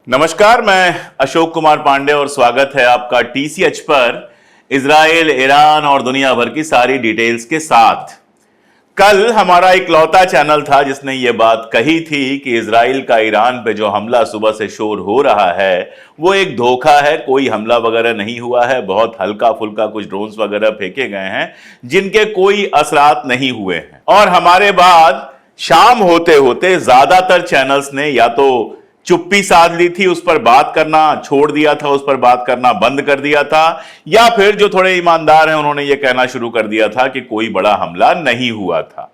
नमस्कार, मैं अशोक कुमार पांडे और स्वागत है आपका टीसीएच पर इजराइल, ईरान और दुनिया भर की सारी डिटेल्स के साथ। कल हमारा इकलौता चैनल था जिसने ये बात कही थी कि इजराइल का ईरान पे जो हमला सुबह से शोर हो रहा है वो एक धोखा है, कोई हमला वगैरह नहीं हुआ है, बहुत हल्का फुल्का कुछ ड्रोन्स वगैरह फेंके गए हैं जिनके कोई असरात नहीं हुए हैं। और हमारे बाद शाम होते होते ज्यादातर चैनल्स ने या तो चुप्पी साध ली थी, उस पर बात करना छोड़ दिया था, उस पर बात करना बंद कर दिया था, या फिर जो थोड़े ईमानदार हैं उन्होंने ये कहना शुरू कर दिया था कि कोई बड़ा हमला नहीं हुआ था।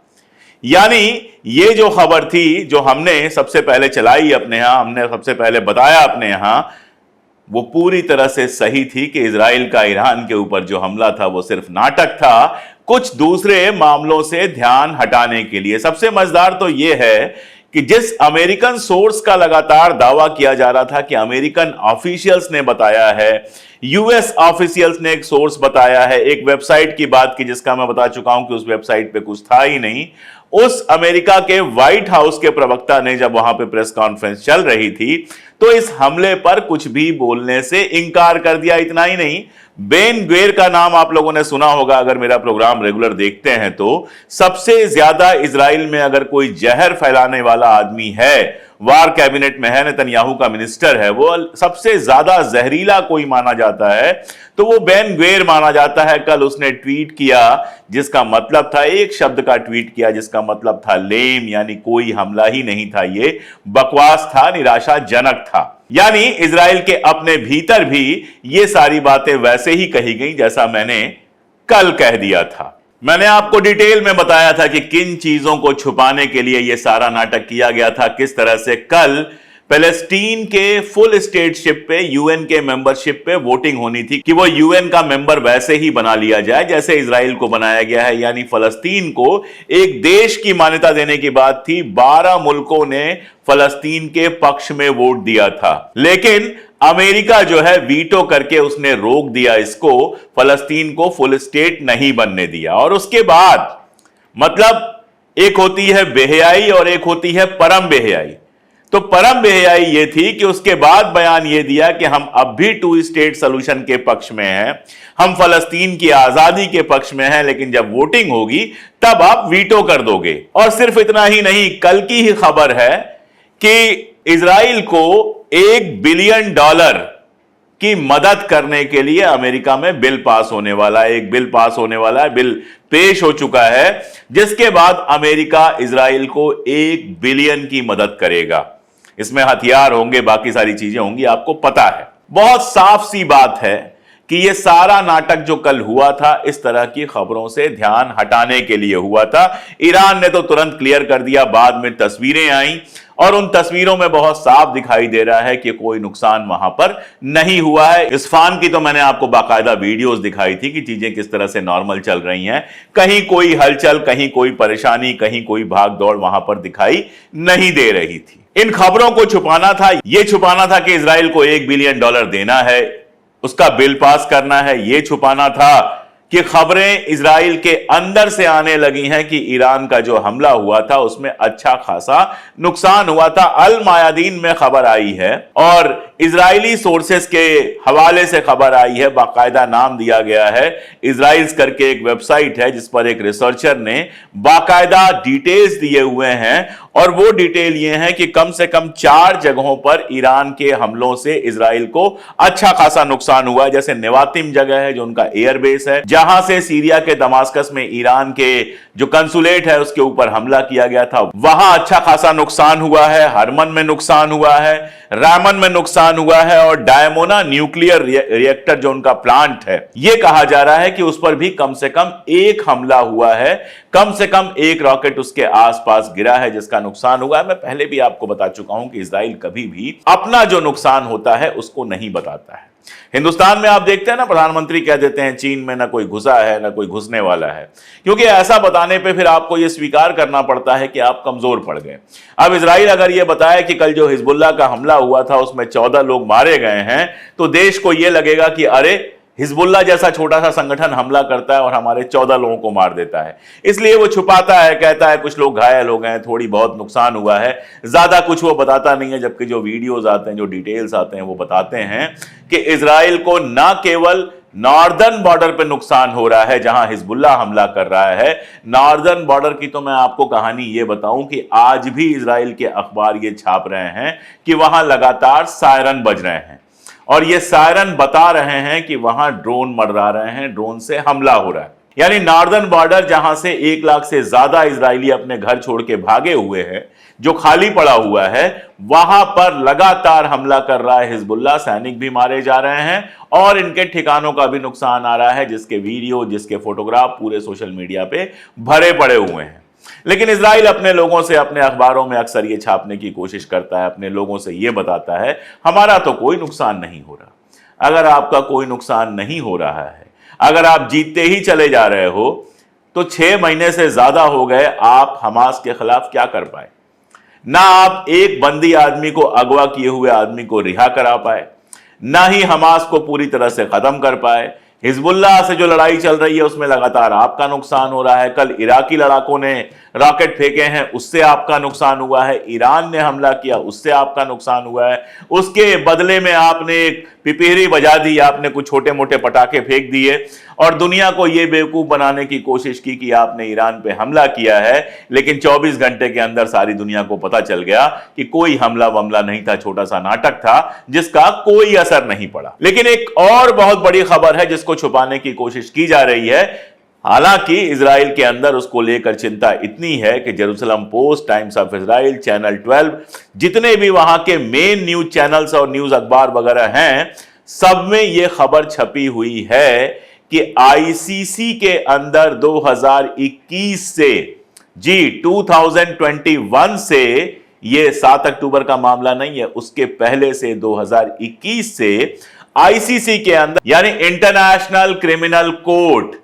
यानी ये जो खबर थी जो हमने सबसे पहले चलाई अपने यहां, हमने सबसे पहले बताया अपने यहां, वो पूरी तरह से सही थी कि इजराइल का ईरान के ऊपर जो हमला था वो सिर्फ नाटक था, कुछ दूसरे मामलों से ध्यान हटाने के लिए। सबसे मजेदार तो ये है कि जिस अमेरिकन सोर्स का लगातार दावा किया जा रहा था कि अमेरिकन ऑफिशियल्स ने बताया है, यूएस ऑफिशियल्स ने एक सोर्स बताया है, एक वेबसाइट की बात की जिसका मैं बता चुका हूं कि उस वेबसाइट पे कुछ था ही नहीं, उस अमेरिका के व्हाइट हाउस के प्रवक्ता ने जब वहां पे प्रेस कॉन्फ्रेंस चल रही थी तो इस हमले पर कुछ भी बोलने से इंकार कर दिया। इतना ही नहीं, बेन ग्वेर का नाम आप लोगों ने सुना होगा अगर मेरा प्रोग्राम रेगुलर देखते हैं तो। सबसे ज्यादा इजराइल में अगर कोई जहर फैलाने वाला आदमी है, वार कैबिनेट में है, नेतन्याहू का मिनिस्टर है, वो सबसे ज्यादा जहरीला कोई माना जाता है तो वो बेन ग्वेर माना जाता है। कल उसने ट्वीट किया जिसका मतलब था, एक शब्द का ट्वीट किया जिसका मतलब था लेम, यानी कोई हमला ही नहीं था, ये बकवास था, निराशाजनक था। यानी इजराइल के अपने भीतर भी ये सारी बातें वैसे ही कही गई जैसा मैंने कल कह दिया था। मैंने आपको डिटेल में बताया था कि किन चीजों को छुपाने के लिए यह सारा नाटक किया गया था, किस तरह से कल पैलेस्टीन के फुल स्टेटशिप पे, यूएन के मेंबरशिप पे वोटिंग होनी थी कि वो यूएन का मेंबर वैसे ही बना लिया जाए जैसे इजराइल को बनाया गया है, यानी फलस्तीन को एक देश की मान्यता देने की बात थी। 12 मुल्कों ने फलस्तीन के पक्ष में वोट दिया था, लेकिन अमेरिका जो है वीटो करके उसने रोक दिया इसको, फलस्तीन को फुल स्टेट नहीं बनने दिया। और उसके बाद मतलब एक होती है बेहयाई और एक होती है परम बेहयाई। तो परम बेहयाई ये थी कि उसके बाद बयान ये दिया कि हम अब भी 2 स्टेट सोल्यूशन के पक्ष में हैं, हम फलस्तीन की आजादी के पक्ष में हैं, लेकिन जब वोटिंग होगी तब आप वीटो कर दोगे। और सिर्फ इतना ही नहीं, कल की ही खबर है कि इजराइल को $1 बिलियन की मदद करने के लिए अमेरिका में बिल पास होने वाला है, एक बिल पास होने वाला है, बिल पेश हो चुका है, जिसके बाद अमेरिका इजराइल को $1 बिलियन की मदद करेगा। इसमें हथियार होंगे, बाकी सारी चीजें होंगी, आपको पता है। बहुत साफ सी बात है कि यह सारा नाटक जो कल हुआ था इस तरह की खबरों से ध्यान हटाने के लिए हुआ था। ईरान ने तो तुरंत क्लियर कर दिया, बाद में तस्वीरें आई और उन तस्वीरों में बहुत साफ दिखाई दे रहा है कि कोई नुकसान वहां पर नहीं हुआ है। इस्फहान की तो मैंने आपको बाकायदा वीडियोस दिखाई थी कि चीजें किस तरह से नॉर्मल चल रही हैं, कहीं कोई हलचल, कहीं कोई परेशानी, कहीं कोई भाग दौड़ वहां पर दिखाई नहीं दे रही थी। इन खबरों को छुपाना था, यह छुपाना था कि इजराइल को $1 बिलियन देना है, उसका बिल पास करना है, यह छुपाना था कि खबरें इजराइल के अंदर से आने लगी हैं कि ईरान का जो हमला हुआ था उसमें अच्छा खासा नुकसान हुआ था। अल मायादीन में खबर आई है और इजरायली सोर्सेस के हवाले से खबर आई है, बाकायदा नाम दिया गया है, इजराइल्स करके एक वेबसाइट है जिस पर एक रिसर्चर ने बाकायदा डिटेल्स दिए हुए हैं। और वो डिटेल ये है कि कम से कम 4 जगहों पर ईरान के हमलों से इजराइल को अच्छा खासा नुकसान हुआ। जैसे नेवातिम जगह है जो उनका एयरबेस है, जहां से सीरिया के दमास्कस में ईरान के जो कंसुलेट है उसके ऊपर हमला किया गया था, वहां अच्छा खासा नुकसान हुआ है। हरमन में नुकसान हुआ है, रामन में नुकसान हुआ है, और डायमोना न्यूक्लियर रिएक्टर जो उनका प्लांट है, यह कहा जा रहा है कि उस पर भी कम से कम एक हमला हुआ है, कम से कम एक रॉकेट उसके आसपास गिरा है जिसका नुकसान हुआ है। मैं पहले भी आपको बता चुका हूं कि इजराइल कभी भी अपना जो नुकसान होता है उसको नहीं बताता है। हिंदुस्तान में आप देखते हैं ना, प्रधानमंत्री कह देते हैं चीन में ना कोई घुसा है ना कोई घुसने वाला है, क्योंकि ऐसा बताने पे फिर आपको यह स्वीकार करना पड़ता है कि आप कमजोर पड़ गए। अब इजराइल अगर यह बताए कि कल जो हिजबुल्लाह का हमला हुआ था उसमें 14 लोग मारे गए हैं, तो देश को यह लगेगा कि अरे हिजबुल्लाह जैसा छोटा सा संगठन हमला करता है और हमारे 14 लोगों को मार देता है। इसलिए वो छुपाता है, कहता है कुछ लोग घायल हो गए हैं, थोड़ी बहुत नुकसान हुआ है, ज्यादा कुछ वो बताता नहीं है। जबकि जो वीडियोज आते हैं, जो डिटेल्स आते हैं, वो बताते हैं कि इजराइल को ना केवल नॉर्दर्न बॉर्डर पे नुकसान हो रहा है जहां हिजबुल्लाह हमला कर रहा है, नॉर्दर्न बॉर्डर की तो मैं आपको कहानी ये बताऊं कि आज भी इजराइल के अखबार ये छाप रहे हैं कि वहां लगातार सायरन बज रहे हैं और ये सायरन बता रहे हैं कि वहां ड्रोन मंडरा रहे हैं, ड्रोन से हमला हो रहा है। यानी नॉर्दर्न बॉर्डर जहां से 1 लाख से ज्यादा इजरायली अपने घर छोड़ के भागे हुए हैं, जो खाली पड़ा हुआ है, वहां पर लगातार हमला कर रहा है हिजबुल्लाह। सैनिक भी मारे जा रहे हैं और इनके ठिकानों का भी नुकसान आ रहा है, जिसके वीडियो, जिसके फोटोग्राफ पूरे सोशल मीडिया पे भरे पड़े हुए हैं। लेकिन इजराइल अपने लोगों से, अपने अखबारों में अक्सर ये छापने की कोशिश करता है, अपने लोगों से ये बताता है हमारा तो कोई नुकसान नहीं हो रहा। अगर आपका कोई नुकसान नहीं हो रहा है, अगर आप जीतते ही चले जा रहे हो, तो 6 महीने से ज्यादा हो गए, आप हमास के खिलाफ क्या कर पाए? ना आप एक बंदी आदमी को, अगवा किए हुए आदमी को रिहा करा पाए, ना ही हमास को पूरी तरह से खत्म कर पाए। हिजबुल्लाह से जो लड़ाई चल रही है उसमें लगातार आपका नुकसान हो रहा है। कल इराकी लड़ाकों ने रॉकेट फेंके हैं, उससे आपका नुकसान हुआ है। ईरान ने हमला किया, उससे आपका नुकसान हुआ है। उसके बदले में आपने एक पिपीहरी बजा दी, आपने कुछ छोटे मोटे पटाखे फेंक दिए और दुनिया को यह बेवकूफ बनाने की कोशिश की कि आपने ईरान पे हमला किया है। लेकिन 24 घंटे के अंदर सारी दुनिया को पता चल गया कि कोई हमला वमला नहीं था, छोटा सा नाटक था जिसका कोई असर नहीं पड़ा। लेकिन एक और बहुत बड़ी खबर है जिसको छुपाने की कोशिश की जा रही है। हालांकि इजराइल के अंदर उसको लेकर चिंता इतनी है कि Jerusalem post, times of Israel, channel 12, जितने भी वहां के मेन न्यूज चैनल्स और न्यूज अखबार वगैरह हैं, सब में यह खबर छपी हुई है कि आईसीसी के अंदर 2021 से, जी 2021 से, यह 7 अक्टूबर का मामला नहीं है, उसके पहले से 2021 से आईसीसी के अंदर, यानी इंटरनेशनल क्रिमिनल कोर्ट,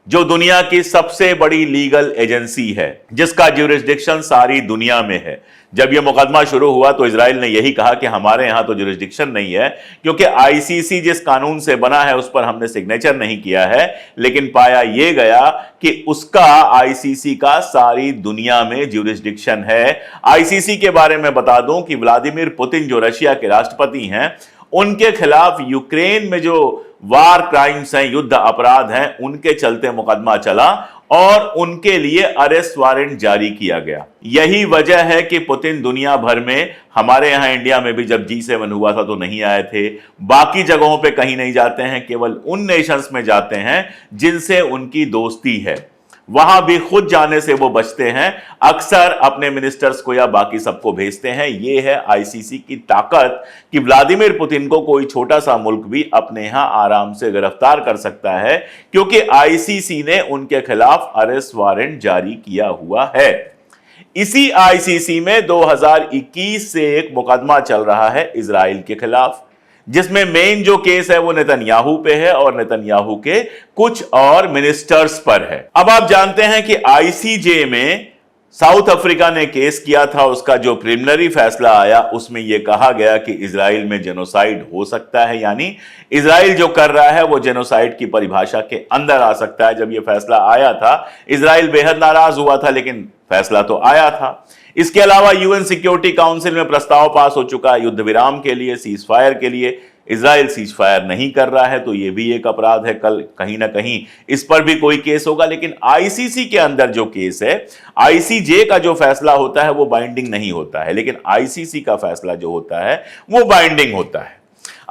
जो दुनिया की सबसे बड़ी लीगल एजेंसी है, जिसका ज्यूरिसडिक्शन सारी दुनिया में है। जब यह मुकदमा शुरू हुआ तो इजराइल ने यही कहा कि हमारे यहां तो ज्यूरिसडिक्शन नहीं है, क्योंकि आईसीसी जिस कानून से बना है उस पर हमने सिग्नेचर नहीं किया है। लेकिन पाया यह गया कि उसका, आईसीसी का, सारी दुनिया में ज्यूरिसडिक्शन है। आईसीसी के बारे में बता दूं कि व्लादिमीर पुतिन, जो रशिया के राष्ट्रपति हैं, उनके खिलाफ यूक्रेन में जो वार क्राइम्स हैं, युद्ध अपराध हैं, उनके चलते मुकदमा चला और उनके लिए अरेस्ट वारंट जारी किया गया। यही वजह है कि पुतिन दुनिया भर में, हमारे यहां इंडिया में भी जब G7 हुआ था तो नहीं आए थे, बाकी जगहों पे कहीं नहीं जाते हैं, केवल उन नेशंस में जाते हैं जिनसे उनकी दोस्ती है। वहां भी खुद जाने से वो बचते हैं, अक्सर अपने मिनिस्टर्स को या बाकी सबको भेजते हैं। ये है आईसीसी की ताकत कि व्लादिमीर पुतिन को कोई छोटा सा मुल्क भी अपने यहां आराम से गिरफ्तार कर सकता है, क्योंकि आईसीसी ने उनके खिलाफ अरेस्ट वारंट जारी किया हुआ है। इसी आईसीसी में 2021 से एक मुकदमा चल रहा है इजराइल के खिलाफ, जिसमें मेन जो केस है वो नेतन्याहू पे है और नेतन्याहू के कुछ और मिनिस्टर्स पर है। अब आप जानते हैं कि आईसीजे में साउथ अफ्रीका ने केस किया था, उसका जो प्रिलिमिनरी फैसला आया उसमें यह कहा गया कि इजराइल में जेनोसाइड हो सकता है, यानी इजराइल जो कर रहा है वो जेनोसाइड की परिभाषा के अंदर आ सकता है। जब यह फैसला आया था, इजराइल बेहद नाराज हुआ था, लेकिन फैसला तो आया था। इसके अलावा यूएन सिक्योरिटी काउंसिल में प्रस्ताव पास हो चुका है युद्ध विराम के लिए, सीज फायर के लिए। इजराइल सीज फायर नहीं कर रहा है तो यह भी एक अपराध है। कल कहीं ना कहीं इस पर भी कोई केस होगा। लेकिन आईसीसी के अंदर जो केस है, आईसीजे का जो फैसला होता है वो बाइंडिंग नहीं होता है, लेकिन आईसीसी का फैसला जो होता है वो बाइंडिंग होता है।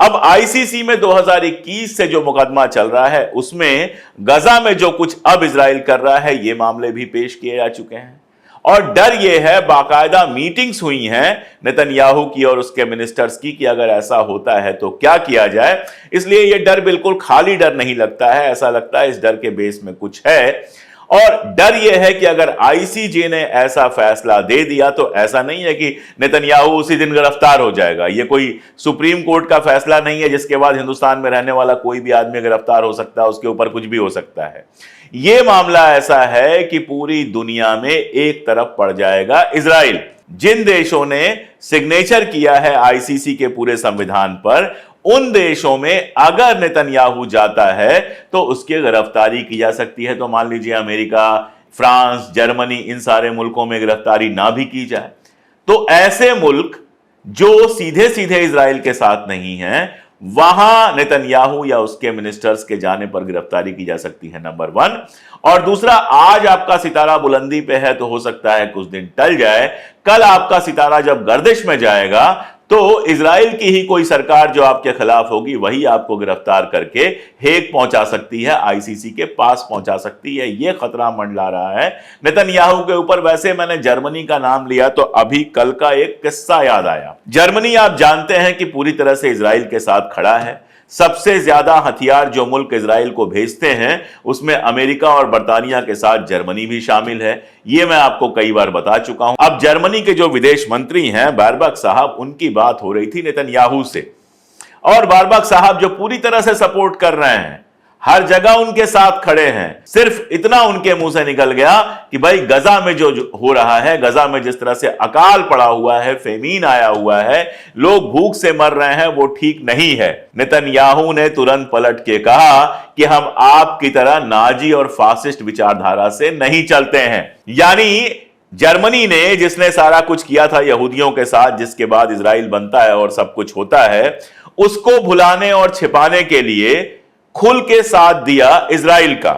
अब आईसीसी में 2021 से जो मुकदमा चल रहा है उसमें गजा में जो कुछ अब इजराइल कर रहा है, ये मामले भी पेश किए जा चुके हैं। और डर यह है, बाकायदा मीटिंग्स हुई हैं नेतन्याहू की और उसके मिनिस्टर्स की, कि अगर ऐसा होता है तो क्या किया जाए। इसलिए यह डर बिल्कुल खाली डर नहीं लगता है, ऐसा लगता है इस डर के बेस में कुछ है। और डर यह है कि अगर आईसीजे ने ऐसा फैसला दे दिया तो ऐसा नहीं है कि नेतन्याहू उसी दिन गिरफ्तार हो जाएगा। यह कोई सुप्रीम कोर्ट का फैसला नहीं है जिसके बाद हिंदुस्तान में रहने वाला कोई भी आदमी गिरफ्तार हो सकता है, उसके ऊपर कुछ भी हो सकता है। यह मामला ऐसा है कि पूरी दुनिया में एक तरफ पड़ जाएगा इजराइल। जिन देशों ने सिग्नेचर किया है आईसीसी के पूरे संविधान पर, उन देशों में अगर नेतन्याहू जाता है तो उसकी गिरफ्तारी की जा सकती है। तो मान लीजिए अमेरिका, फ्रांस, जर्मनी, इन सारे मुल्कों में गिरफ्तारी ना भी की जाए तो ऐसे मुल्क जो सीधे सीधे इजराइल के साथ नहीं हैं, वहां नेतन्याहू या उसके मिनिस्टर्स के जाने पर गिरफ्तारी की जा सकती है, नंबर 1। और दूसरा, आज आपका सितारा बुलंदी पे है तो हो सकता है कुछ दिन टल जाए, कल आपका सितारा जब गर्दिश में जाएगा तो इजराइल की ही कोई सरकार जो आपके खिलाफ होगी वही आपको गिरफ्तार करके हेग पहुंचा सकती है, आईसीसी के पास पहुंचा सकती है। यह खतरा मंडरा रहा है नेतन्याहू के ऊपर। वैसे मैंने जर्मनी का नाम लिया तो अभी कल का एक किस्सा याद आया। जर्मनी आप जानते हैं कि पूरी तरह से इजराइल के साथ खड़ा है। सबसे ज्यादा हथियार जो मुल्क इजराइल को भेजते हैं उसमें अमेरिका और बर्तानिया के साथ जर्मनी भी शामिल है। यह मैं आपको कई बार बता चुका हूं। अब जर्मनी के जो विदेश मंत्री हैं बारबक साहब, उनकी बात हो रही थी नेतन्याहू से, और बारबक साहब जो पूरी तरह से सपोर्ट कर रहे हैं, हर जगह उनके साथ खड़े हैं। सिर्फ इतना उनके मुंह से निकल गया कि भाई गजा में जो हो रहा है, गजा में जिस तरह से अकाल पड़ा हुआ है, फेमीन आया हुआ है, लोग भूख से मर रहे हैं, वो ठीक नहीं है। नेतन्याहू ने तुरंत पलट के कहा कि हम आपकी तरह नाजी और फासिस्ट विचारधारा से नहीं चलते हैं। यानी जर्मनी ने जिसने सारा कुछ किया था यहूदियों के साथ, जिसके बाद इजराइल बनता है और सब कुछ होता है, उसको भुलाने और छिपाने के लिए खुल के साथ दिया इजराइल का।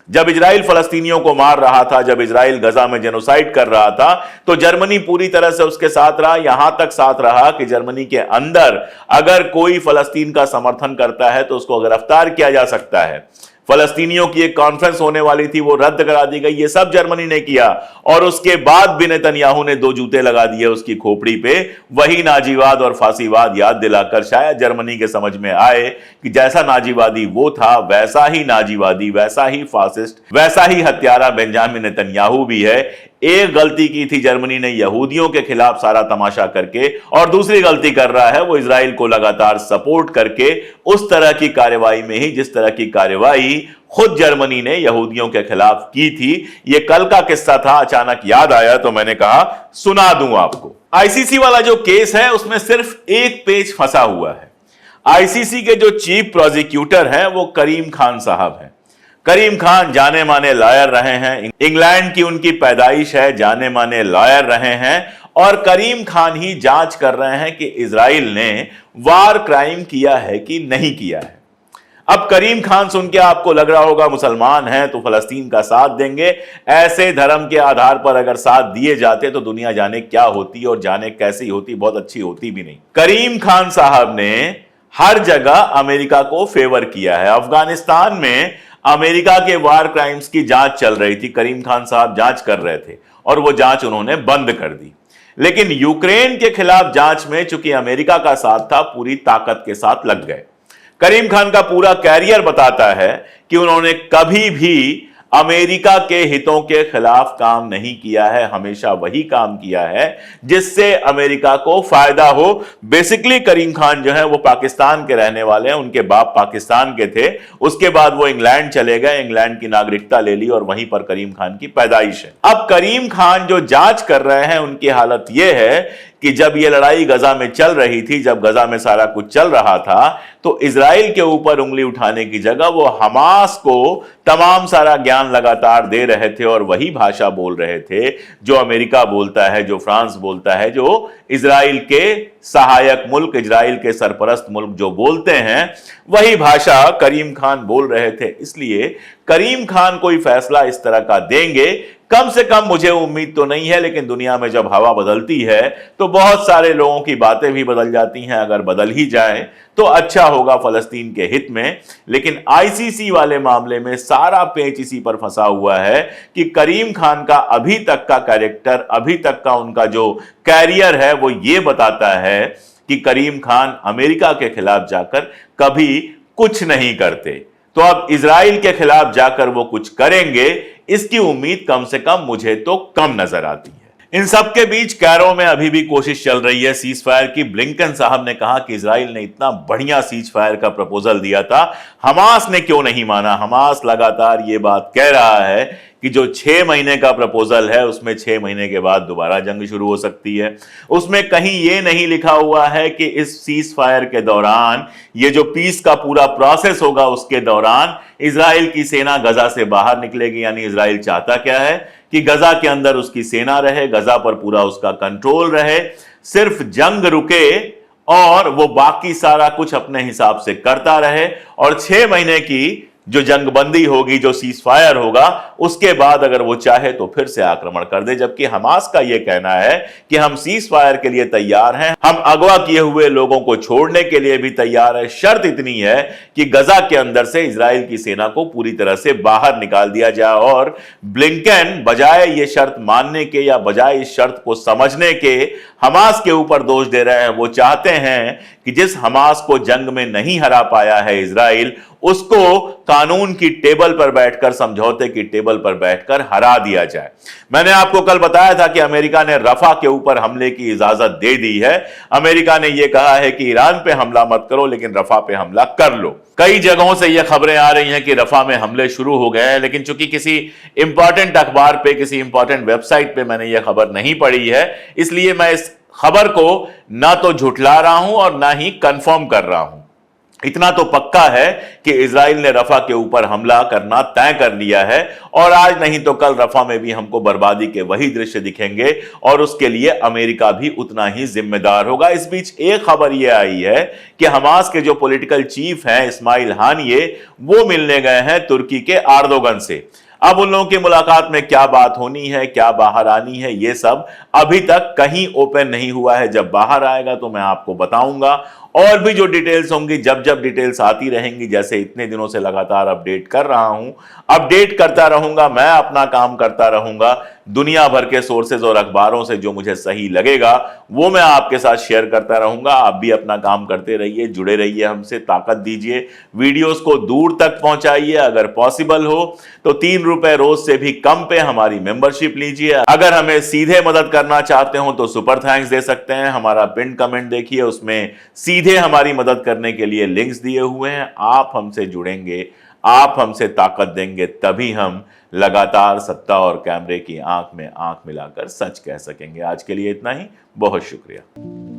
जब इजराइल फलस्तीनियों को मार रहा था, जब इजराइल गजा में जेनोसाइड कर रहा था, तो जर्मनी पूरी तरह से उसके साथ रहा। यहां तक साथ रहा कि जर्मनी के अंदर अगर कोई फलस्तीन का समर्थन करता है तो उसको गिरफ्तार किया जा सकता है। फलस्तीनियों की एक कॉन्फ्रेंस होने वाली थी, वो रद्द करा दी गई। ये सब जर्मनी ने किया और उसके बाद भी नेतन्याहू ने 2 जूते लगा दिए उसकी खोपड़ी पे, वही नाजीवाद और फांसीवाद याद दिलाकर शायद जर्मनी के समझ में आए कि जैसा नाजीवादी वो था वैसा ही नाजीवादी, वैसा ही फासिस्ट, वैसा ही हत्यारा बेंजामिन नेतन्याहू भी है। एक गलती की थी जर्मनी ने यहूदियों के खिलाफ सारा तमाशा करके, और दूसरी गलती कर रहा है वो इजराइल को लगातार सपोर्ट करके उस तरह की कार्रवाई में ही जिस तरह की कार्रवाई खुद जर्मनी ने यहूदियों के खिलाफ की थी। ये कल का किस्सा था, अचानक याद आया तो मैंने कहा सुना दूं आपको। आईसीसी वाला जो केस है उसमें सिर्फ एक पेज फंसा हुआ है। आईसीसी के जो चीफ प्रोसिक्यूटर हैं वो करीम खान साहब हैं। करीम खान जाने माने लॉयर रहे हैं, इंग्लैंड की उनकी पैदाइश है, जाने माने लॉयर रहे हैं, और करीम खान ही जांच कर रहे हैं कि इजराइल ने वार क्राइम किया है कि नहीं किया है। अब करीम खान सुन के आपको लग रहा होगा मुसलमान हैं तो फलस्तीन का साथ देंगे। ऐसे धर्म के आधार पर अगर साथ दिए जाते तो दुनिया जाने क्या होती और जाने कैसी होती, बहुत अच्छी होती भी नहीं। करीम खान साहब ने हर जगह अमेरिका को फेवर किया है। अफगानिस्तान में अमेरिका के वार क्राइम्स की जांच चल रही थी, करीम खान साहब जांच कर रहे थे और वो जांच उन्होंने बंद कर दी। लेकिन यूक्रेन के खिलाफ जांच में चूंकि अमेरिका का साथ था, पूरी ताकत के साथ लग गए। करीम खान का पूरा कैरियर बताता है कि उन्होंने कभी भी अमेरिका के हितों के खिलाफ काम नहीं किया है, हमेशा वही काम किया है जिससे अमेरिका को फायदा हो। बेसिकली करीम खान जो है वो पाकिस्तान के रहने वाले हैं, उनके बाप पाकिस्तान के थे, उसके बाद वो इंग्लैंड चले गए, इंग्लैंड की नागरिकता ले ली और वहीं पर करीम खान की पैदाइश है। अब करीम खान जो जांच कर रहे हैं उनकी हालत यह है कि जब ये लड़ाई गजा में चल रही थी, जब गजा में सारा कुछ चल रहा था, तो इजराइल के ऊपर उंगली उठाने की जगह वो हमास को तमाम सारा ज्ञान लगातार दे रहे थे और वही भाषा बोल रहे थे जो अमेरिका बोलता है, जो फ्रांस बोलता है, जो इजराइल के सहायक मुल्क, इजराइल के सरपरस्त मुल्क जो बोलते हैं, वही भाषा करीम खान बोल रहे थे। इसलिए करीम खान कोई फैसला इस तरह का देंगे, कम से कम मुझे उम्मीद तो नहीं है, लेकिन दुनिया में जब हवा बदलती है तो बहुत सारे लोगों की बातें भी बदल जाती हैं। अगर बदल ही जाए तो अच्छा होगा फलस्तीन के हित में। लेकिन आईसीसी वाले मामले में सारा पेच इसी पर फंसा हुआ है कि करीम खान का अभी तक का कैरेक्टर, अभी तक का उनका जो कैरियर है वो ये बताता है कि करीम खान अमेरिका के खिलाफ जाकर कभी कुछ नहीं करते। तो अब इजराइल के खिलाफ जाकर वो कुछ करेंगे, इसकी उम्मीद कम से कम मुझे तो कम नजर आती है। इन सब के बीच कैरो में अभी भी कोशिश चल रही है सीज फायर की। ब्लिंकन साहब ने कहा कि इजराइल ने इतना बढ़िया सीज फायर का प्रपोजल दिया था, हमास ने क्यों नहीं माना। हमास लगातार ये बात कह रहा है कि जो 6 महीने का प्रपोजल है उसमें 6 महीने के बाद दोबारा जंग शुरू हो सकती है। उसमें कहीं ये नहीं लिखा हुआ है कि इस सीज फायर के दौरान, ये जो पीस का पूरा प्रोसेस होगा उसके दौरान इजराइल की सेना गजा से बाहर निकलेगी। यानी इजराइल चाहता क्या है कि गजा के अंदर उसकी सेना रहे, गजा पर पूरा उसका कंट्रोल रहे, सिर्फ जंग रुके और वो बाकी सारा कुछ अपने हिसाब से करता रहे, और 6 महीने की जो जंगबंदी होगी, जो सीज फायर होगा, उसके बाद अगर वो चाहे तो फिर से आक्रमण कर दे। जबकि हमास का यह कहना है कि हम सीज फायर के लिए तैयार हैं, हम अगवा किए हुए लोगों को छोड़ने के लिए भी तैयार है, शर्त इतनी है कि गजा के अंदर से इजराइल की सेना को पूरी तरह से बाहर निकाल दिया जाए। और ब्लिंकन बजाय ये शर्त मानने के या बजाय इस शर्त को समझने के हमास के ऊपर दोष दे रहे हैं। वो चाहते हैं कि जिस हमास को जंग में नहीं हरा पाया है इजराइल, उसको कानून की टेबल पर बैठकर, समझौते की टेबल पर बैठकर हरा दिया जाए। मैंने आपको कल बताया था कि अमेरिका ने रफा के ऊपर हमले की इजाजत दे दी है। अमेरिका ने यह कहा है कि ईरान पे हमला मत करो, लेकिन रफा पे हमला कर लो। कई जगहों से यह खबरें आ रही हैं कि रफा में हमले शुरू हो गए हैं, लेकिन चूंकि किसी इंपॉर्टेंट अखबार पे, किसी इंपॉर्टेंट वेबसाइट पे मैंने यह खबर नहीं पढ़ी है, इसलिए मैं इस खबर को ना तो झुठला रहा हूं और ना ही कंफर्म कर रहा हूं। इतना तो पक्का है कि इजराइल ने रफा के ऊपर हमला करना तय कर लिया है, और आज नहीं तो कल रफा में भी हमको बर्बादी के वही दृश्य दिखेंगे, और उसके लिए अमेरिका भी उतना ही जिम्मेदार होगा। इस बीच एक खबर यह आई है कि हमास के जो पॉलिटिकल चीफ हैं इस्माइल हानिये, वो मिलने गए हैं तुर्की के एर्दोगन से। अब उन लोगों की मुलाकात में क्या बात होनी है, क्या बाहर आनी है, ये सब अभी तक कहीं ओपन नहीं हुआ है। जब बाहर आएगा तो मैं आपको बताऊंगा। और भी जो डिटेल्स होंगी, जब जब डिटेल्स आती रहेंगी, जैसे इतने दिनों से लगातार अपडेट कर रहा हूं, अपडेट करता रहूंगा, मैं अपना काम करता रहूंगा। दुनिया भर के सोर्सेज और अखबारों से जो मुझे सही लगेगा वो मैं आपके साथ शेयर करता रहूंगा। आप भी अपना काम करते रहिए, जुड़े रहिए हमसे, ताकत दीजिए, वीडियोस को दूर तक पहुंचाइए। अगर पॉसिबल हो तो 3 रुपए रोज से भी कम पे हमारी मेंबरशिप लीजिए। अगर हमें सीधे मदद करना चाहते हो तो सुपर थैंक्स दे सकते हैं। हमारा पिन कमेंट देखिए, उसमें सीधे हमारी मदद करने के लिए लिंक्स दिए हुए हैं। आप हमसे जुड़ेंगे, आप हमसे ताकत देंगे, तभी हम लगातार सत्ता और कैमरे की आंख में आंख मिलाकर सच कह सकेंगे। आज के लिए इतना ही, बहुत शुक्रिया।